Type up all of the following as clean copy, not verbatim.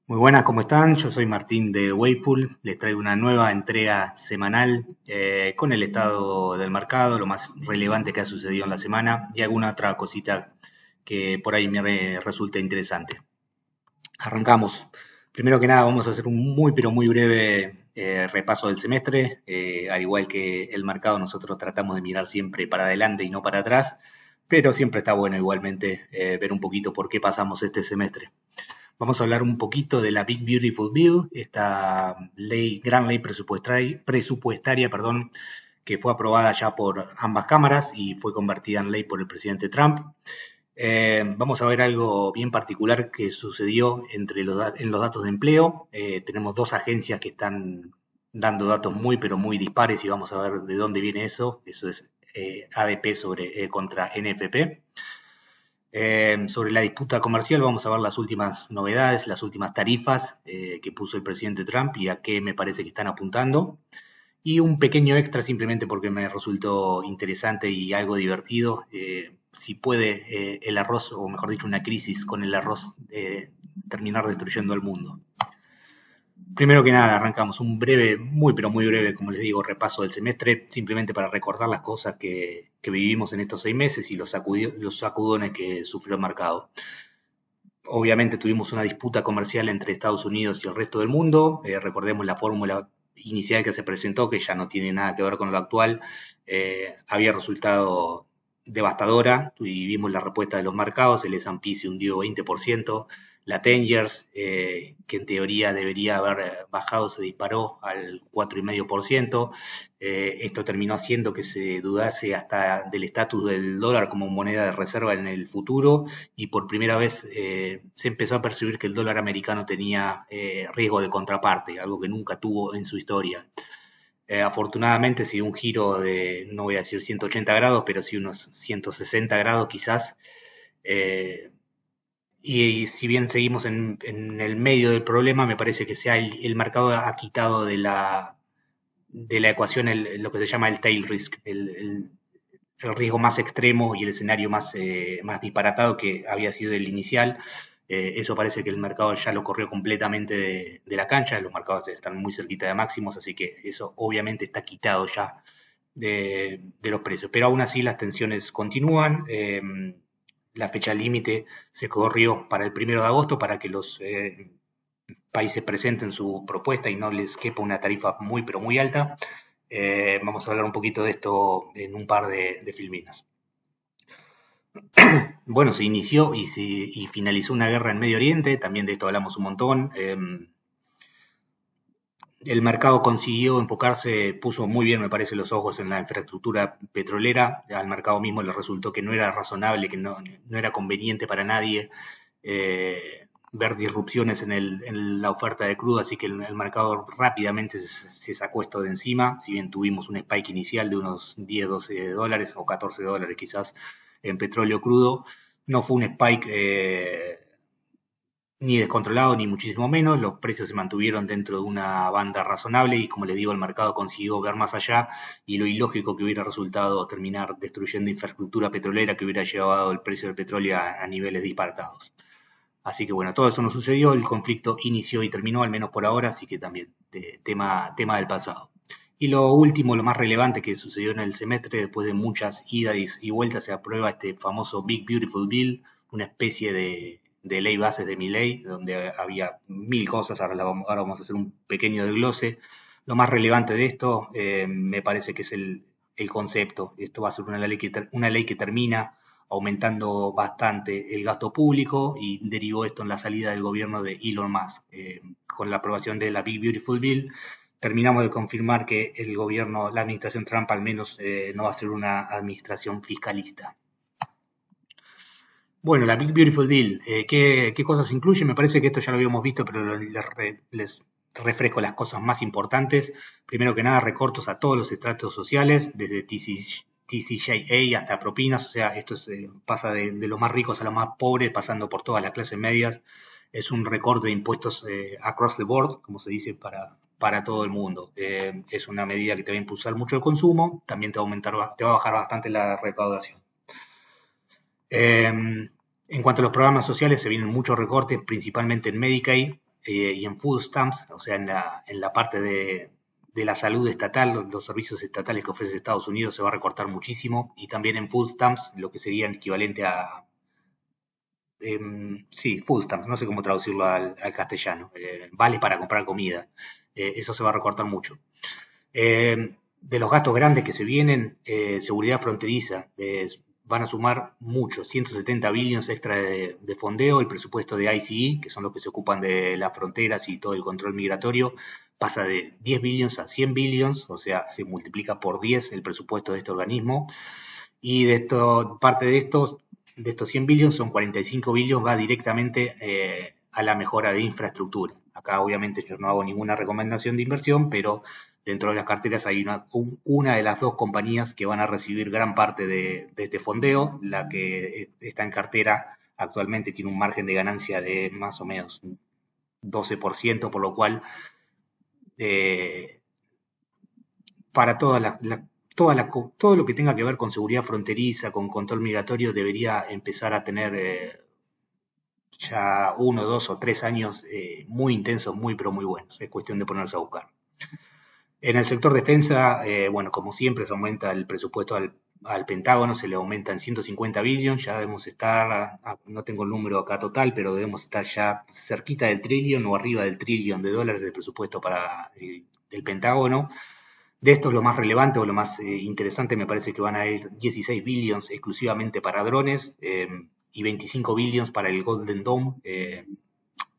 Muy buenas, ¿cómo están? Yo soy Martín de Wakeful. Les traigo una nueva entrega semanal con el estado del mercado, lo más relevante que ha sucedido en la semana y alguna otra cosita que por ahí resulte interesante. Arrancamos. Primero que nada, vamos a hacer un muy, pero muy breve repaso del semestre. Al igual que el mercado, nosotros tratamos de mirar siempre para adelante y no para atrás, pero siempre está bueno igualmente ver un poquito por qué pasamos este semestre. Vamos a hablar un poquito de la Big Beautiful Bill, esta gran ley presupuestaria, perdón, que fue aprobada ya por ambas cámaras y fue convertida en ley por el presidente Trump. Vamos a ver algo bien particular que sucedió en los datos de empleo. Tenemos dos agencias que están dando datos muy, pero muy dispares y vamos a ver de dónde viene eso. Eso es ADP contra NFP. Sobre la disputa comercial vamos a ver las últimas novedades, las últimas tarifas que puso el presidente Trump y a qué me parece que están apuntando. Y un pequeño extra simplemente porque me resultó interesante y algo divertido. Si puede el arroz, o mejor dicho, una crisis con el arroz, terminar destruyendo el mundo. Primero que nada, arrancamos un breve, muy pero muy breve, como les digo, repaso del semestre, simplemente para recordar las cosas que vivimos en estos 6 meses y los sacudones que sufrió el mercado. Obviamente tuvimos una disputa comercial entre Estados Unidos y el resto del mundo. Recordemos la fórmula inicial que se presentó, que ya no tiene nada que ver con lo actual. Había resultado devastadora y vimos la respuesta de los mercados. El S&P se hundió 20%. La 10 years, que en teoría debería haber bajado, se disparó al 4,5%. Esto terminó haciendo que se dudase hasta del estatus del dólar como moneda de reserva en el futuro y por primera vez se empezó a percibir que el dólar americano tenía riesgo de contraparte, algo que nunca tuvo en su historia. Afortunadamente se dio un giro de, no voy a decir 180 grados, pero sí unos 160 grados quizás. Eh, y si bien seguimos en el medio del problema, me parece que el mercado ha quitado de la ecuación lo que se llama el tail risk, el riesgo más extremo y el escenario más disparatado que había sido el inicial. Eso parece que el mercado ya lo corrió completamente de la cancha, los mercados están muy cerquita de máximos, así que eso obviamente está quitado ya de los precios. Pero aún así las tensiones continúan. La fecha límite se corrió para el 1 de agosto para que los países presenten su propuesta y no les quepa una tarifa muy pero muy alta. Vamos a hablar un poquito de esto en un par de filminas. Bueno, se inició y finalizó una guerra en Medio Oriente, también de esto hablamos un montón. El mercado consiguió enfocarse, puso muy bien, me parece, los ojos en la infraestructura petrolera. Al mercado mismo le resultó que no era razonable, que no era conveniente para nadie ver disrupciones en la oferta de crudo, así que el mercado rápidamente se sacó esto de encima, si bien tuvimos un spike inicial de unos 10, 12 dólares o 14 dólares quizás en petróleo crudo, no fue un spike ni descontrolado ni muchísimo menos, los precios se mantuvieron dentro de una banda razonable y como les digo, el mercado consiguió ver más allá y lo ilógico que hubiera resultado terminar destruyendo infraestructura petrolera que hubiera llevado el precio del petróleo a niveles disparatados. Así que bueno, todo eso no sucedió, el conflicto inició y terminó, al menos por ahora, así que también tema del pasado. Y lo último, lo más relevante que sucedió en el semestre, después de muchas idas y vueltas, se aprueba este famoso Big Beautiful Bill, una especie de ley bases de mi ley, donde había mil cosas, ahora vamos a hacer un pequeño desglose. Lo más relevante de esto me parece que es el concepto. Esto va a ser una ley que termina aumentando bastante el gasto público y derivó esto en la salida del gobierno de Elon Musk. Con la aprobación de la Big Beautiful Bill, terminamos de confirmar que el gobierno, la administración Trump al menos, no va a ser una administración fiscalista. Bueno, la Big Beautiful Bill, ¿qué cosas incluye? Me parece que esto ya lo habíamos visto, pero les refresco las cosas más importantes. Primero que nada, recortos a todos los estratos sociales, desde TCJA hasta propinas, o sea, esto pasa de los más ricos a los más pobres, pasando por todas las clases medias. Es un recorte de impuestos across the board, como se dice, para todo el mundo. Es una medida que te va a impulsar mucho el consumo, también te va a bajar bastante la recaudación. En cuanto a los programas sociales, se vienen muchos recortes, principalmente en Medicaid. y en food stamps, o sea, en la parte de la salud estatal, los servicios estatales que ofrece Estados Unidos se va a recortar muchísimo, y también en food stamps, lo que sería el equivalente a, sí, food stamps, no sé cómo traducirlo al castellano, vales para comprar comida, eso se va a recortar mucho. De los gastos grandes que se vienen, seguridad fronteriza, van a sumar mucho, 170 billones extra de fondeo, el presupuesto de ICE, que son los que se ocupan de las fronteras y todo el control migratorio, pasa de 10 billones a 100 billones, o sea, se multiplica por 10 el presupuesto de este organismo, y parte de estos 100 billones, son 45 billones, va directamente a la mejora de infraestructura. Acá obviamente yo no hago ninguna recomendación de inversión, pero dentro de las carteras hay una de las dos compañías que van a recibir gran parte de este fondeo. La que está en cartera actualmente tiene un margen de ganancia de más o menos 12%, por lo cual para todo lo que tenga que ver con seguridad fronteriza, con control migratorio, debería empezar a tener ya 1, 2 o 3 años muy intensos, muy pero muy buenos. Es cuestión de ponerse a buscar. En el sector defensa, bueno, como siempre se aumenta el presupuesto al Pentágono, se le aumenta en 150 billones, ya debemos estar, no tengo el número acá total, pero debemos estar ya cerquita del trillón o arriba del trillón de dólares de presupuesto para el Pentágono. De estos, lo más relevante o lo más interesante me parece que van a ir 16 billones exclusivamente para drones y 25 billones para el Golden Dome.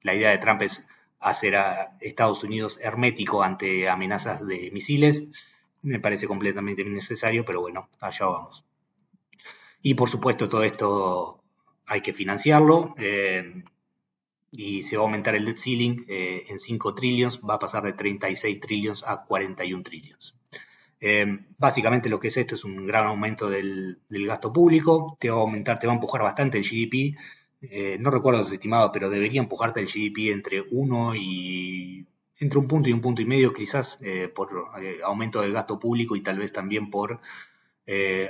La idea de Trump es hacer a Estados Unidos hermético ante amenazas de misiles. Me parece completamente innecesario, pero bueno, allá vamos. Y por supuesto todo esto hay que financiarlo y se va a aumentar el debt ceiling en 5 trillones, va a pasar de 36 trillones a 41 trillones. Básicamente lo que es esto es un gran aumento del gasto público, te va a aumentar, te va a empujar bastante el GDP, no recuerdo los estimados, pero debería empujarte el GDP entre un punto y un punto y medio, quizás por aumento del gasto público y tal vez también por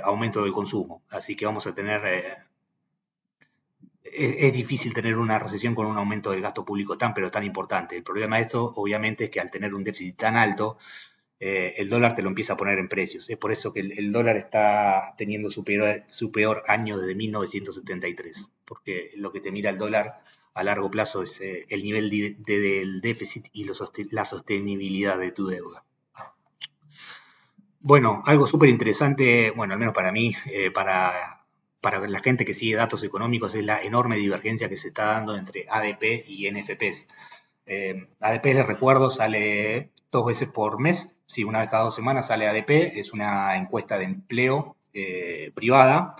aumento del consumo. Así que vamos a tener, es difícil tener una recesión con un aumento del gasto público tan pero tan importante. El problema de esto, obviamente, es que al tener un déficit tan alto, el dólar te lo empieza a poner en precios. Es por eso que el dólar está teniendo su peor año desde 1973, porque lo que te mira el dólar a largo plazo es el nivel del déficit y la sostenibilidad de tu deuda. Bueno, algo súper interesante, bueno, al menos para mí, para la gente que sigue datos económicos, es la enorme divergencia que se está dando entre ADP y NFPs. ADP, les recuerdo, sale 2 veces por mes, sí, una vez cada 2 semanas sale ADP, es una encuesta de empleo privada,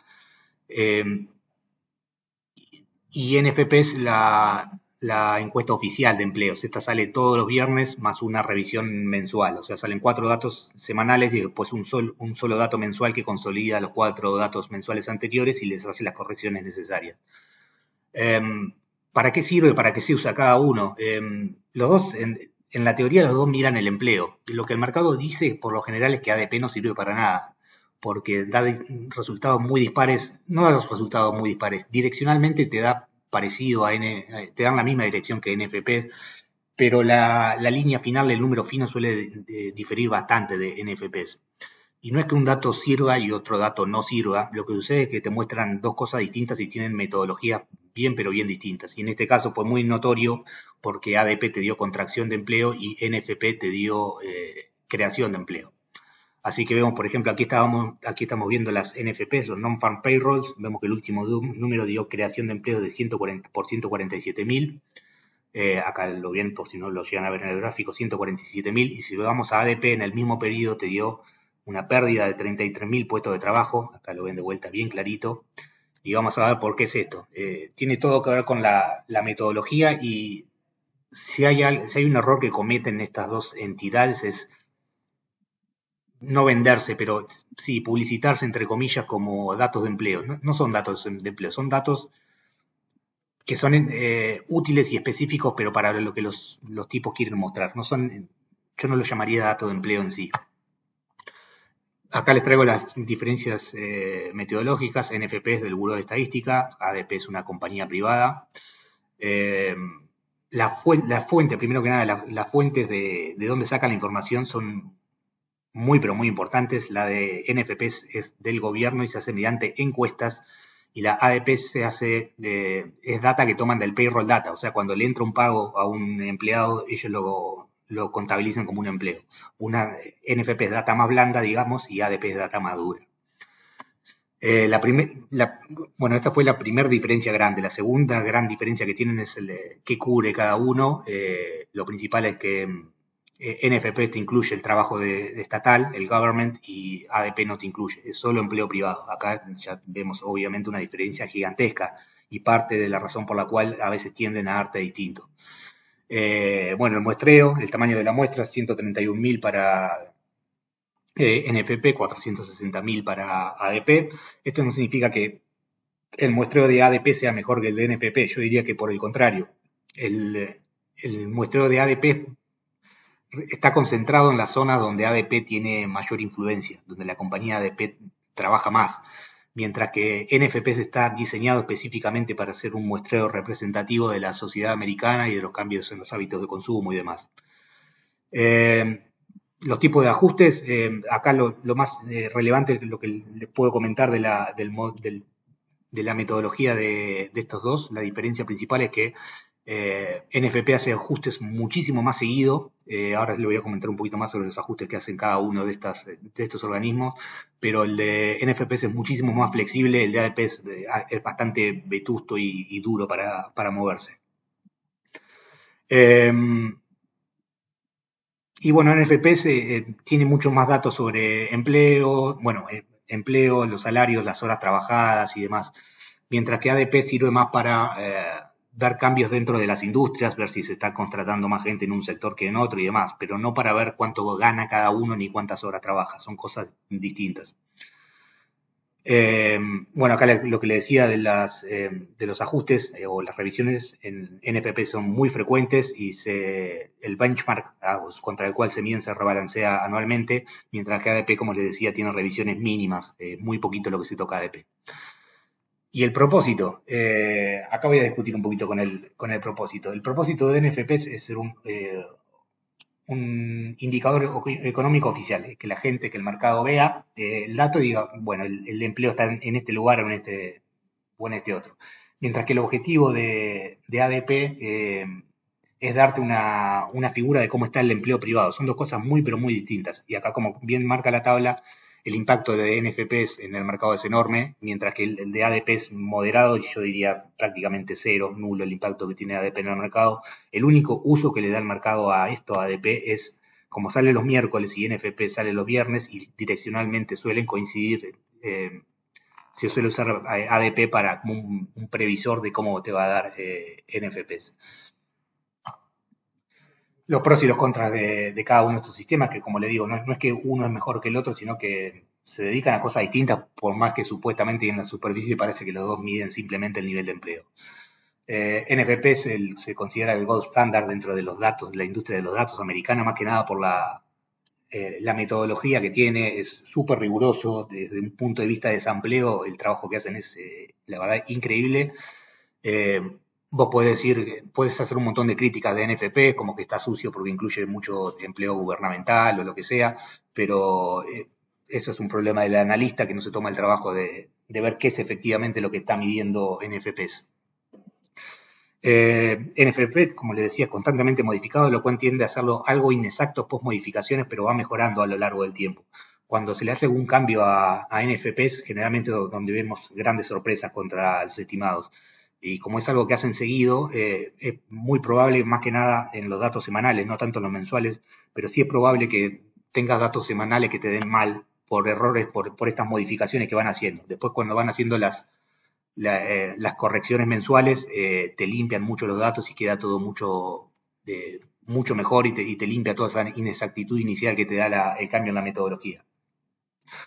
y NFP es la encuesta oficial de empleos. Esta sale todos los viernes más una revisión mensual, o sea, salen 4 datos semanales y después un solo dato mensual que consolida los 4 datos mensuales anteriores y les hace las correcciones necesarias. ¿Para qué sirve? ¿Para qué se usa cada uno? Los dos, en la teoría, los dos miran el empleo. Lo que el mercado dice, por lo general, es que ADP no sirve para nada, porque da resultados muy dispares, no da resultados muy dispares, direccionalmente te da parecido te dan la misma dirección que NFP, pero la línea final, el número fino, suele diferir bastante de NFPs. Y no es que un dato sirva y otro dato no sirva, lo que sucede es que te muestran dos cosas distintas y tienen metodologías bien pero bien distintas. Y en este caso fue muy notorio porque ADP te dio contracción de empleo y NFP te dio creación de empleo. Así que vemos, por ejemplo, aquí estamos viendo las NFPs, los Non-Farm Payrolls, vemos que el último número dio creación de empleo de 147.000. Acá lo ven por si no lo llegan a ver en el gráfico, 147.000, y si vamos a ADP en el mismo periodo te dio una pérdida de 33.000 puestos de trabajo, acá lo ven de vuelta bien clarito, y vamos a ver por qué es esto. Tiene todo que ver con la metodología, y si hay un error que cometen estas dos entidades es no venderse, pero sí publicitarse entre comillas como datos de empleo. No son datos de empleo, son datos que son útiles y específicos, pero para lo que los tipos quieren mostrar. Yo no lo llamaría dato de empleo en sí. Acá les traigo las diferencias metodológicas. NFP es del Buró de Estadística, ADP es una compañía privada. la fuente, primero que nada, las fuentes de dónde sacan la información son muy, pero muy importantes. La de NFP es del gobierno y se hace mediante encuestas, y la ADP se hace, es data que toman del payroll data, o sea, cuando le entra un pago a un empleado, ellos lo contabilizan como un empleo. Una NFP es data más blanda, digamos, y ADP es data más dura. Bueno, esta fue la primera diferencia grande. La segunda gran diferencia que tienen es qué cubre cada uno. Lo principal es que NFP te incluye el trabajo de estatal, el government, y ADP no te incluye, es solo empleo privado. Acá ya vemos obviamente una diferencia gigantesca y parte de la razón por la cual a veces tienden a darte distinto. Bueno, el muestreo, el tamaño de la muestra, 131.000 para NFP, 460.000 para ADP. Esto no significa que el muestreo de ADP sea mejor que el de NFP, yo diría que por el contrario. El muestreo de ADP está concentrado en la zona donde ADP tiene mayor influencia, donde la compañía ADP trabaja más, mientras que NFP está diseñado específicamente para ser un muestreo representativo de la sociedad americana y de los cambios en los hábitos de consumo y demás. Los tipos de ajustes, acá lo más relevante, lo que les puedo comentar de la metodología de estos dos, la diferencia principal es que NFP hace ajustes muchísimo más seguido. Ahora les voy a comentar un poquito más sobre los ajustes que hacen cada uno de estos organismos, pero el de NFP es muchísimo más flexible, el de ADP es bastante vetusto y duro para moverse. Y bueno, NFP tiene muchos más datos sobre empleo, bueno, empleo, los salarios, las horas trabajadas y demás, mientras que ADP sirve más para ver cambios dentro de las industrias, ver si se está contratando más gente en un sector que en otro y demás, pero no para ver cuánto gana cada uno ni cuántas horas trabaja, son cosas distintas. Bueno, acá lo que le decía de los ajustes o las revisiones en NFP son muy frecuentes y el benchmark contra el cual se miden se rebalancea anualmente, mientras que ADP, como les decía, tiene revisiones mínimas, muy poquito lo que se toca ADP. Y el propósito, acá voy a discutir un poquito con el propósito. El propósito de NFP es ser un indicador económico oficial, que la gente, que el mercado vea el dato y diga, bueno, el empleo está en este lugar o en este otro. Mientras que el objetivo de ADP es darte una figura de cómo está el empleo privado. Son dos cosas muy, pero muy distintas. Y acá, como bien marca la tabla, el impacto de NFPs en el mercado es enorme, mientras que el de ADP es moderado y yo diría prácticamente cero, nulo el impacto que tiene ADP en el mercado. El único uso que le da el mercado a esto, a ADP, es como sale los miércoles y NFP sale los viernes y direccionalmente suelen coincidir, se suele usar ADP para como un previsor de cómo te va a dar NFPs. Los pros y los contras de cada uno de estos sistemas, que como le digo, no es que uno es mejor que el otro, sino que se dedican a cosas distintas, por más que supuestamente en la superficie parece que los dos miden simplemente el nivel de empleo. NFP se considera el gold standard dentro de los datos, de la industria de los datos americana, más que nada por la metodología que tiene, es súper riguroso, desde un punto de vista de desempleo, el trabajo que hacen es, la verdad, increíble. Vos puedes hacer un montón de críticas de NFP, como que está sucio porque incluye mucho empleo gubernamental o lo que sea, pero eso es un problema del analista que no se toma el trabajo de ver qué es efectivamente lo que está midiendo NFPs. NFP, como les decía, es constantemente modificado, lo cual tiende a hacerlo algo inexacto post modificaciones, pero va mejorando a lo largo del tiempo. Cuando se le hace algún cambio a NFPs, generalmente donde vemos grandes sorpresas contra los estimados. Y como es algo que hacen seguido, es muy probable, más que nada en los datos semanales, no tanto en los mensuales, pero sí es probable que tengas datos semanales que te den mal por errores, por estas modificaciones que van haciendo. Después, cuando van haciendo las correcciones mensuales, te limpian mucho los datos y queda todo mucho mejor y te limpia toda esa inexactitud inicial que te da el cambio en la metodología.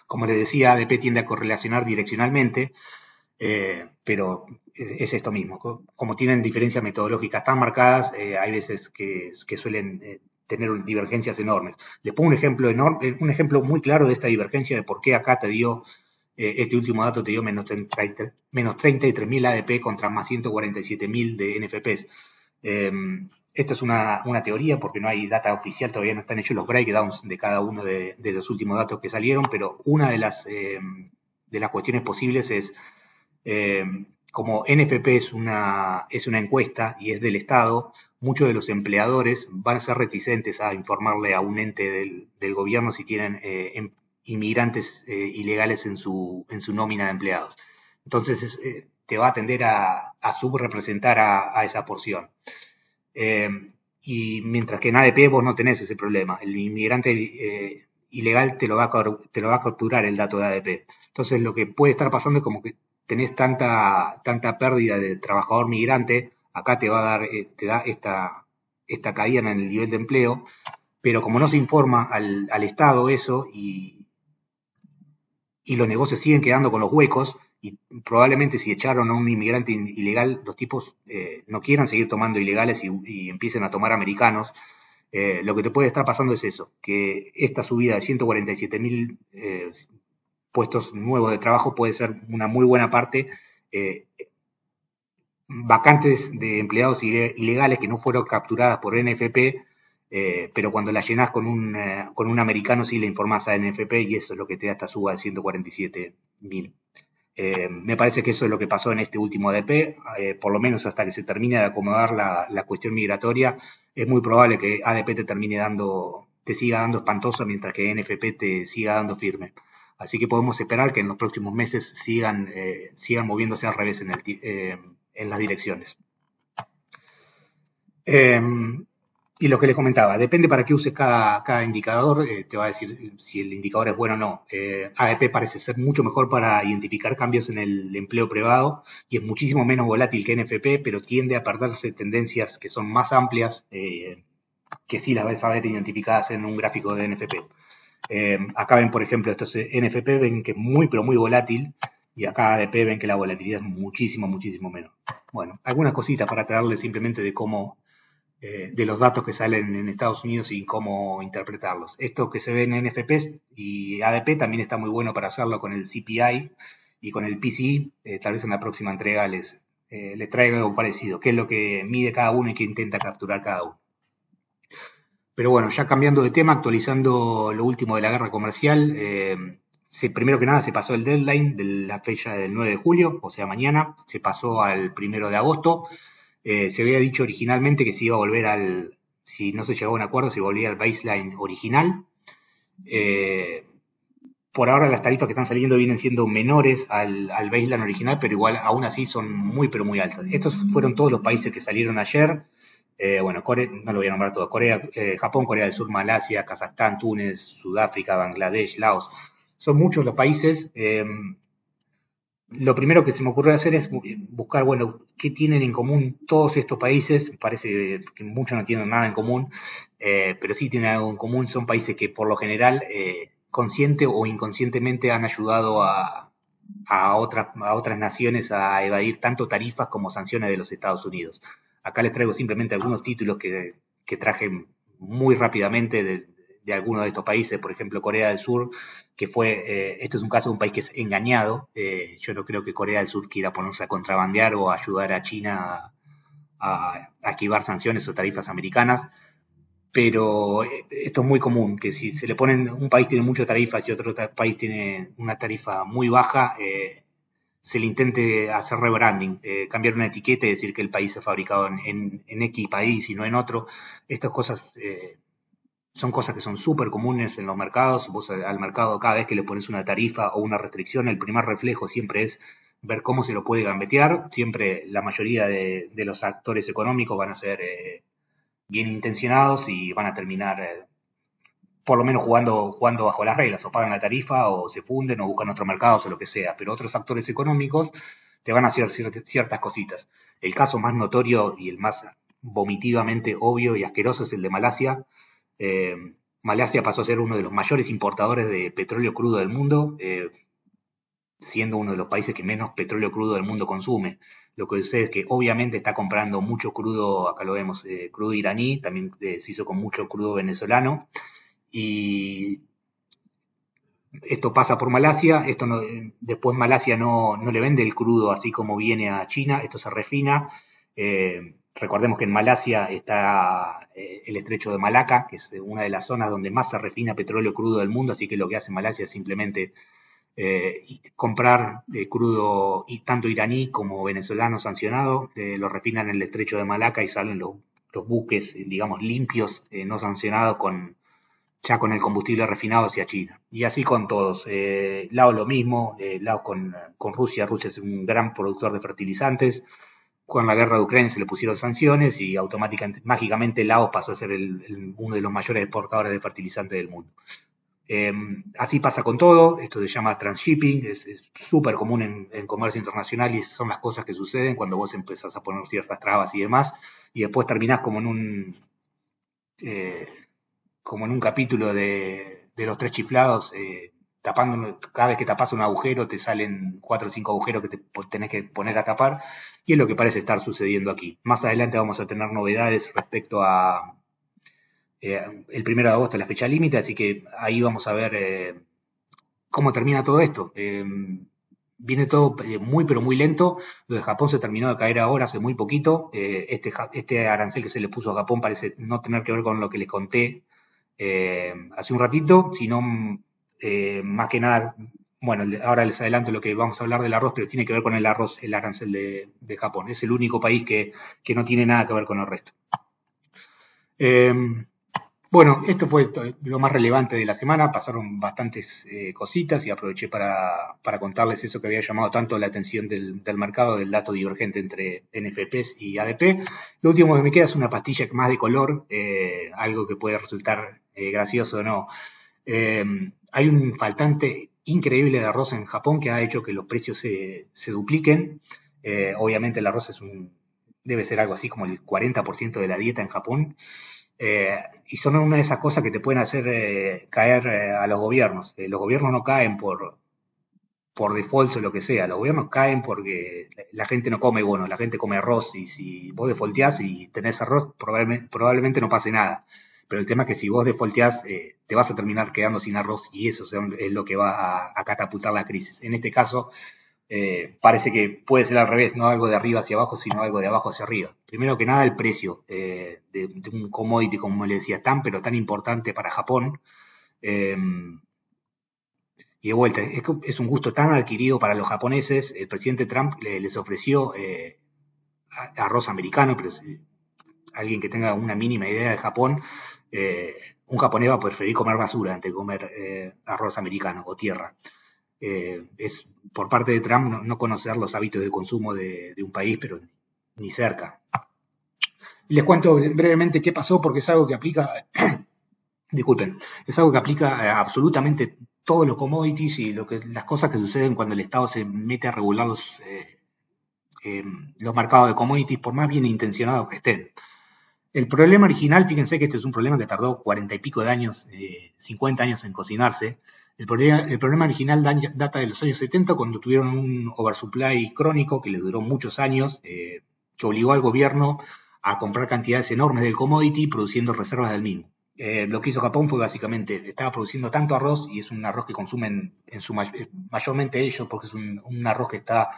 Como les decía, ADP tiende a correlacionar direccionalmente, pero es esto mismo. Como tienen diferencias metodológicas tan marcadas, hay veces que suelen tener divergencias enormes. Les pongo un ejemplo muy claro de esta divergencia de por qué acá te dio, este último dato te dio menos 33.000 ADP contra más 147.000 de NFPs. Eh, Esto es una teoría porque no hay data oficial, todavía no están hechos los breakdowns de cada uno de los últimos datos que salieron, pero una de las cuestiones posibles es, eh, como NFP es una encuesta y es del Estado, muchos de los empleadores van a ser reticentes a informarle a un ente del gobierno si tienen inmigrantes ilegales en su nómina de empleados. Entonces, te va a tender a subrepresentar a esa porción. Eh, y mientras que en ADP vos no tenés ese problema. El inmigrante ilegal te lo va a capturar el dato de ADP. Entonces lo que puede estar pasando es como que tenés tanta pérdida de trabajador migrante, acá te va a dar, te da esta caída en el nivel de empleo, pero como no se informa al Estado eso y los negocios siguen quedando con los huecos y probablemente si echaron a un inmigrante ilegal, los tipos no quieran seguir tomando ilegales y empiecen a tomar americanos. Lo que te puede estar pasando es eso, que esta subida de 147.000 puestos nuevos de trabajo puede ser una muy buena parte eh, vacantes de empleados ilegales que no fueron capturadas por NFP, pero cuando la llenás con un americano sí le informás a NFP y eso es lo que te da esta suba de 147.000. Me parece que eso es lo que pasó en este último ADP, por lo menos hasta que se termine de acomodar la cuestión migratoria, es muy probable que ADP te siga dando espantoso mientras que NFP te siga dando firme. Así que podemos esperar que en los próximos meses sigan moviéndose al revés en las direcciones. Eh, y lo que les comentaba, depende para qué uses cada indicador, te va a decir si el indicador es bueno o no. ADP parece ser mucho mejor para identificar cambios en el empleo privado y es muchísimo menos volátil que NFP, pero tiende a perderse tendencias que son más amplias, que sí las vas a ver identificadas en un gráfico de NFP. Acá ven, por ejemplo, estos NFP ven que es muy, pero muy volátil, y acá ADP ven que la volatilidad es muchísimo, muchísimo menos. Bueno, algunas cositas para traerles simplemente de cómo de los datos que salen en Estados Unidos y cómo interpretarlos. Esto que se ve en NFP y ADP también está muy bueno para hacerlo con el CPI y con el PCI. Tal vez en la próxima entrega les traiga algo parecido, qué es lo que mide cada uno y qué intenta capturar cada uno. Pero bueno, ya cambiando de tema, actualizando lo último de la guerra comercial, primero que nada se pasó el deadline de la fecha del 9 de julio, o sea, mañana, se pasó al 1 de agosto. Se había dicho originalmente que se iba a volver si no se llegó a un acuerdo, se volvía al baseline original. Por ahora las tarifas que están saliendo vienen siendo menores al baseline original, pero igual aún así son muy, pero muy altas. Estos fueron todos los países que salieron ayer. Bueno, no lo voy a nombrar todos. Japón, Corea del Sur, Malasia, Kazajstán, Túnez, Sudáfrica, Bangladesh, Laos. Son muchos los países. Lo primero que se me ocurrió hacer es buscar, bueno, qué tienen en común todos estos países. Parece que muchos no tienen nada en común, pero sí tienen algo en común. Son países que por lo general, consciente o inconscientemente, han ayudado a otras naciones a evadir tanto tarifas como sanciones de los Estados Unidos. Acá les traigo simplemente algunos títulos que traje muy rápidamente de algunos de estos países, por ejemplo Corea del Sur, que este es un caso de un país que es engañado. Yo no creo que Corea del Sur quiera ponerse a contrabandear o ayudar a China a esquivar sanciones o tarifas americanas, pero esto es muy común, que si se le ponen, un país tiene muchas tarifas y otro país tiene una tarifa muy baja, se le intente hacer rebranding, cambiar una etiqueta y decir que el país es fabricado en X país y no en otro. Estas cosas son cosas que son súper comunes en los mercados. Vos al mercado, cada vez que le pones una tarifa o una restricción, el primer reflejo siempre es ver cómo se lo puede gambetear. Siempre la mayoría de los actores económicos van a ser bien intencionados y van a terminar por lo menos jugando bajo las reglas, o pagan la tarifa, o se funden, o buscan otro mercado, o lo que sea. Pero otros actores económicos te van a hacer ciertas cositas. El caso más notorio y el más vomitivamente obvio y asqueroso es el de Malasia. Eh, Malasia pasó a ser uno de los mayores importadores de petróleo crudo del mundo, siendo uno de los países que menos petróleo crudo del mundo consume. Lo que sucede es que obviamente está comprando mucho crudo, acá lo vemos, crudo iraní, también se hizo con mucho crudo venezolano, y esto pasa por Malasia, después Malasia no le vende el crudo así como viene a China, esto se refina, Recordemos que en Malasia está el estrecho de Malaca, que es una de las zonas donde más se refina petróleo crudo del mundo, así que lo que hace Malasia es simplemente comprar crudo y tanto iraní como venezolano sancionado, lo refinan en el estrecho de Malaca y salen los buques, digamos, limpios, no sancionados, ya con el combustible refinado hacia China. Y así con todos. Laos lo mismo, Laos con Rusia. Rusia es un gran productor de fertilizantes. Con la guerra de Ucrania se le pusieron sanciones y automáticamente, mágicamente, Laos pasó a ser uno de los mayores exportadores de fertilizantes del mundo. Así pasa con todo, esto se llama transshipping, es súper común en comercio internacional y son las cosas que suceden cuando vos empezás a poner ciertas trabas y demás, y después terminás eh, como en un capítulo de Los Tres Chiflados, cada vez que tapas un agujero te salen 4 o 5 agujeros que te tenés que poner a tapar, y es lo que parece estar sucediendo aquí. Más adelante vamos a tener novedades respecto a el 1 de agosto, la fecha límite, así que ahí vamos a ver cómo termina todo esto. Viene todo muy pero muy lento. Lo de Japón se terminó de caer ahora hace muy poquito. Este arancel que se le puso a Japón parece no tener que ver con lo que les conté hace un ratito, sino más que nada, bueno, ahora les adelanto lo que vamos a hablar del arroz, pero tiene que ver con el arroz, el arancel de Japón. Es el único país que no tiene nada que ver con el resto. Eh, bueno, esto fue lo más relevante de la semana. Pasaron bastantes cositas y aproveché para contarles eso que había llamado tanto la atención del mercado, del dato divergente entre NFPs y ADP. Lo último que me queda es una pastilla más de color, algo que puede resultar gracioso o no. Hay un faltante increíble de arroz en Japón que ha hecho que los precios se dupliquen. Obviamente el arroz debe ser algo así como el 40% de la dieta en Japón. Y son una de esas cosas que te pueden hacer caer a los gobiernos. Los gobiernos no caen por default o lo que sea. Los gobiernos caen porque la gente no come bueno, la gente come arroz. Y si vos defaulteás y tenés arroz, probablemente no pase nada. Pero el tema es que si vos defaulteás, te vas a terminar quedando sin arroz y eso es lo que va a catapultar la crisis. En este caso, parece que puede ser al revés, no algo de arriba hacia abajo, sino algo de abajo hacia arriba. Primero que nada, el precio de un commodity, como le decía, pero tan importante para Japón. Eh, y de vuelta, es un gusto tan adquirido para los japoneses. El presidente Trump les ofreció arroz americano, pero alguien que tenga una mínima idea de Japón, un japonés va a preferir comer basura antes de comer arroz americano o tierra. Es por parte de Trump no conocer los hábitos de consumo de un país, pero ni cerca. Les cuento brevemente qué pasó, porque es algo que aplica, disculpen, es algo que aplica a absolutamente todos los commodities y las cosas que suceden cuando el Estado se mete a regular los mercados de commodities, por más bien intencionados que estén. El problema original, fíjense que este es un problema que tardó 40 y pico de años, 50 años en cocinarse. El problema original data de los años 70, cuando tuvieron un oversupply crónico que les duró muchos años, que obligó al gobierno a comprar cantidades enormes del commodity, produciendo reservas del mismo. Lo que hizo Japón fue básicamente, estaba produciendo tanto arroz, y es un arroz que consumen mayormente ellos, porque es un arroz que está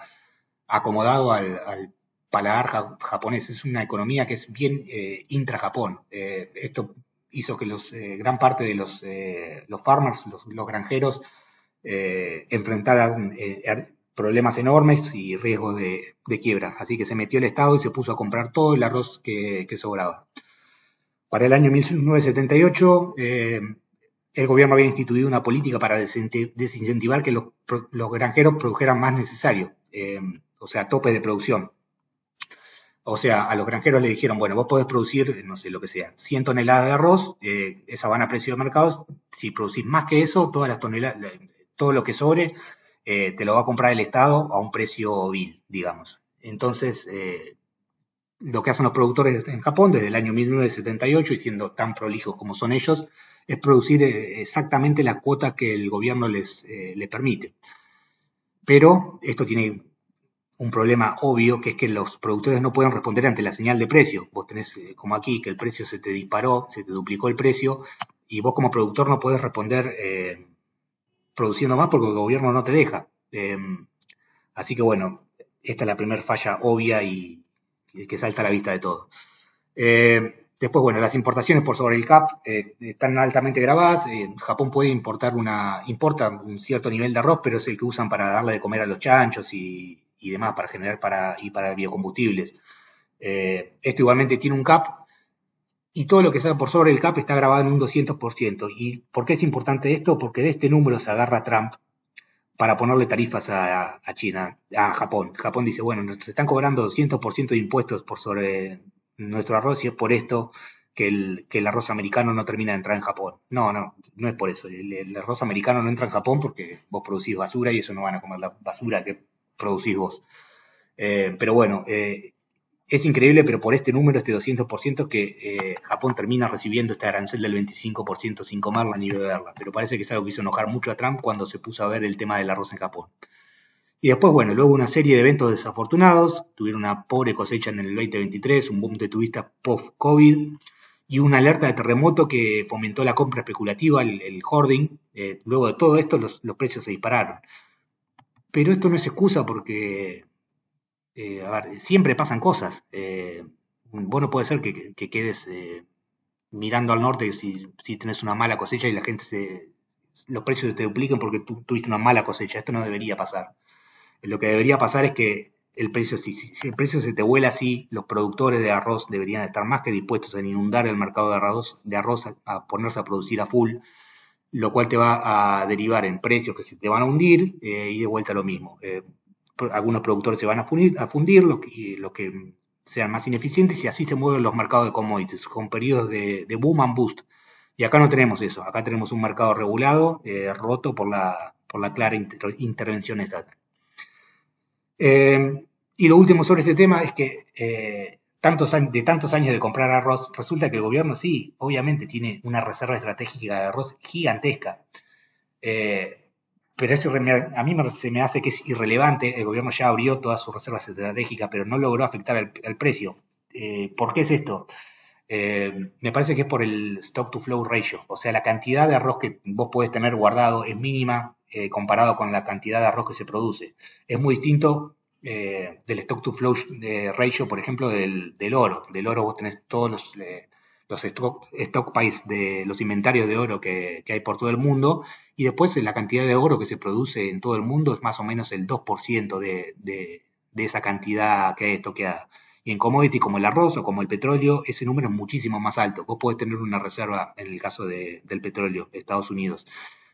acomodado al paladar japonés. Es una economía que es bien intra-Japón. Esto hizo que gran parte de los farmers, los granjeros, enfrentaran problemas enormes y riesgos de quiebra. Así que se metió el Estado y se puso a comprar todo el arroz que sobraba. Para el año 1978, el gobierno había instituido una política para desincentivar que los granjeros produjeran más necesario, o sea, topes de producción. O sea, a los granjeros le dijeron, bueno, vos podés producir, no sé, lo que sea, 100 toneladas de arroz, esa van a precio de mercado. Si producís más que eso, todas las toneladas, todo lo que sobre, te lo va a comprar el Estado a un precio vil, digamos. Entonces, lo que hacen los productores en Japón desde el año 1978, y siendo tan prolijos como son ellos, es producir exactamente la cuota que el gobierno les permite. Pero esto tiene un problema obvio, que es que los productores no pueden responder ante la señal de precio. Vos tenés, como aquí, que el precio se te disparó, se te duplicó el precio, y vos como productor no podés responder produciendo más porque el gobierno no te deja. Así que bueno, esta es la primera falla obvia y que salta a la vista de todo. Después, bueno, las importaciones por sobre el CAP están altamente grabadas. Japón puede importa un cierto nivel de arroz, pero es el que usan para darle de comer a los chanchos y demás, para generar para biocombustibles. Esto igualmente tiene un CAP, y todo lo que sea por sobre el CAP está grabado en un 200%. ¿Y por qué es importante esto? Porque de este número se agarra Trump para ponerle tarifas a China, a Japón. Japón dice, bueno, nos están cobrando 200% de impuestos por sobre nuestro arroz, y es por esto que el arroz americano no termina de entrar en Japón. No es por eso. El arroz americano no entra en Japón porque vos producís basura y eso no van a comer la basura que producís vos. Pero bueno, es increíble, pero por este número, este 200%, que Japón termina recibiendo este arancel del 25% sin comerla ni beberla. Pero parece que es algo que hizo enojar mucho a Trump cuando se puso a ver el tema del arroz en Japón. Y después, bueno, luego una serie de eventos desafortunados. Tuvieron una pobre cosecha en el 2023, un boom de turistas post-COVID y una alerta de terremoto que fomentó la compra especulativa, el hoarding. Luego de todo esto, los precios se dispararon. Pero esto no es excusa porque a ver, siempre pasan cosas. Vos no puede ser que quedes mirando al norte si tenés una mala cosecha y los precios te dupliquen porque tú tuviste una mala cosecha. Esto no debería pasar. Lo que debería pasar es que si el precio se te vuela así, los productores de arroz deberían estar más que dispuestos a inundar el mercado de arroz a ponerse a producir a full, lo cual te va a derivar en precios que se te van a hundir y de vuelta lo mismo. Algunos productores se van a fundir, los que sean más ineficientes, y así se mueven los mercados de commodities, con periodos de boom and bust. Y acá no tenemos eso, acá tenemos un mercado regulado, roto por la clara intervención estatal. Y lo último sobre este tema es que de tantos años de comprar arroz, resulta que el gobierno sí, obviamente tiene una reserva estratégica de arroz gigantesca. Pero eso a mí se me hace que es irrelevante. El gobierno ya abrió todas sus reservas estratégicas, pero no logró afectar al precio. ¿Por qué es esto? Me parece que es por el stock to flow ratio, o sea, la cantidad de arroz que vos podés tener guardado es mínima comparado con la cantidad de arroz que se produce. Es muy distinto del stock to flow ratio, por ejemplo, del oro. Del oro vos tenés todos los stockpiles de los inventarios de oro que hay por todo el mundo, y después la cantidad de oro que se produce en todo el mundo es más o menos el 2% de esa cantidad que hay estoqueada. Y en commodity como el arroz o como el petróleo, ese número es muchísimo más alto. Vos podés tener una reserva, en el caso del petróleo de Estados Unidos,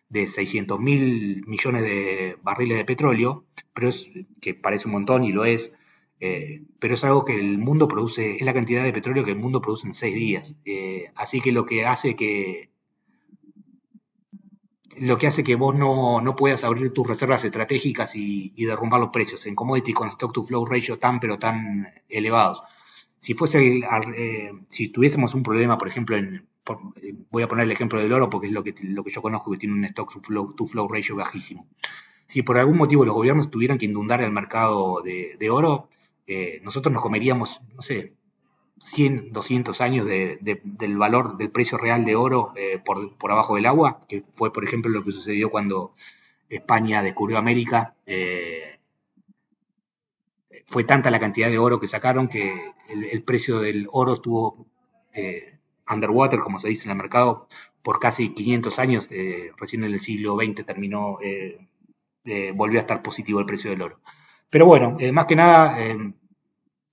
de 600.000 millones de barriles de petróleo, que parece un montón y lo es, pero es algo que el mundo produce, es la cantidad de petróleo que el mundo produce en 6 días. Así que lo que hace que vos no puedas abrir tus reservas estratégicas y derrumbar los precios en commodity con stock to flow ratio pero tan elevados. Si tuviésemos un problema, por ejemplo, voy a poner el ejemplo del oro porque es lo que yo conozco, que tiene un stock to flow ratio bajísimo. Si por algún motivo los gobiernos tuvieran que inundar el mercado de oro, nosotros nos comeríamos, no sé, 100, 200 años del valor del precio real de oro por abajo del agua, que fue, por ejemplo, lo que sucedió cuando España descubrió América. Fue tanta la cantidad de oro que sacaron que el precio del oro estuvo underwater, como se dice en el mercado, por casi 500 años. Recién en el siglo XX volvió a estar positivo el precio del oro. Pero bueno, más que nada,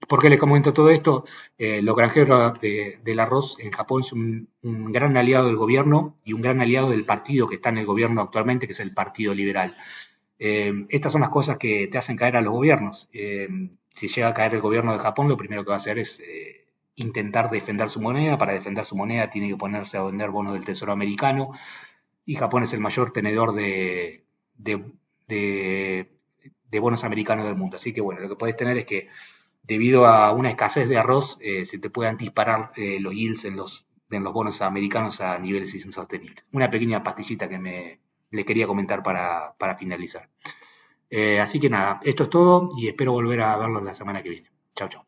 ¿por qué les comento todo esto? Los granjeros del arroz en Japón son un gran aliado del gobierno y un gran aliado del partido que está en el gobierno actualmente, que es el Partido Liberal. Estas son las cosas que te hacen caer a los gobiernos. Si llega a caer el gobierno de Japón, lo primero que va a hacer es intentar defender su moneda. Para defender su moneda tiene que ponerse a vender bonos del Tesoro americano, y Japón es el mayor tenedor de bonos americanos del mundo. Así que bueno, lo que podés tener es que debido a una escasez de arroz se te puedan disparar los yields en los bonos americanos a niveles insostenibles. Una pequeña pastillita que le quería comentar para finalizar. Así que nada, esto es todo y espero volver a verlos la semana que viene. Chao, chao.